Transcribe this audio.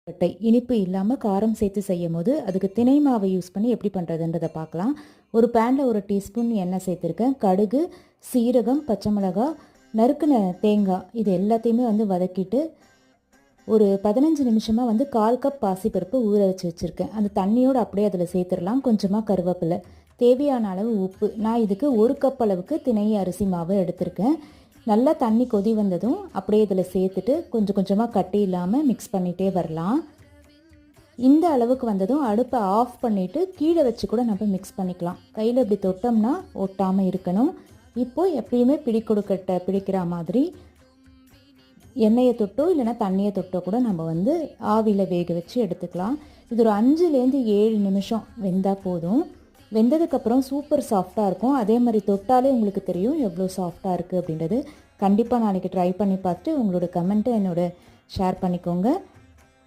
கொழுக்கட்டை இனிப்பு இல்லாமல் காரம் சேர்த்து செய்யும் போது அதுக்கு திணை மாவை யூஸ் பண்ணி எப்படி பண்ணுறதுன்றதை பார்க்கலாம். ஒரு பேனில் 1 டீஸ்பூன் எண்ணெய் சேர்த்துருக்கேன். கடுகு, சீரகம், பச்சை மிளகாய், நறுக்குன தேங்காய் இது எல்லாத்தையுமே வதக்கிட்டு ஒரு 15 நிமிஷமாக 1/4 கப் பாசிப்பருப்பு ஊற வச்சு வச்சுருக்கேன். அந்த தண்ணியோடு அப்படியே அதில் சேர்த்துடலாம். கொஞ்சமாக கருவேப்பிலை, தேவையான அளவு உப்பு. நான் இதுக்கு 1 கப் அளவுக்கு திணை அரிசி மாவு எடுத்திருக்கேன். நல்லா தண்ணி கொதி வந்ததும் அப்படியே இதில் சேர்த்துட்டு கொஞ்சம் கொஞ்சமாக கட்டி இல்லாமல் மிக்ஸ் பண்ணிகிட்டே வரலாம். இந்த அளவுக்கு வந்ததும் அடுப்பை ஆஃப் பண்ணிவிட்டு கீழே வச்சு கூட நம்ம மிக்ஸ் பண்ணிக்கலாம். கையில் இப்படி தொட்டோம்னா ஒட்டாமல் இருக்கணும். இப்போது எப்பயுமே பிடிக்கொடுக்கட்டை பிடிக்கிற மாதிரி எண்ணெயை தொட்டோ இல்லைனா தண்ணியை தொட்டோ கூட நம்ம ஆவியில் வேக வச்சு எடுத்துக்கலாம். இது ஒரு 5லேருந்து 7 நிமிஷம் வெந்தால் போதும். வெந்ததுக்கப்புறம் சூப்பர் சாஃப்டாக இருக்கும். அதே மாதிரி தொட்டாலே உங்களுக்கு தெரியும் எவ்வளோ சாஃப்டாக இருக்குது அப்படின்றது. கண்டிப்பாக நாளைக்கு ட்ரை பண்ணி பார்த்துட்டு உங்களோட கமெண்ட்டை என்னோட ஷேர் பண்ணிக்கோங்க.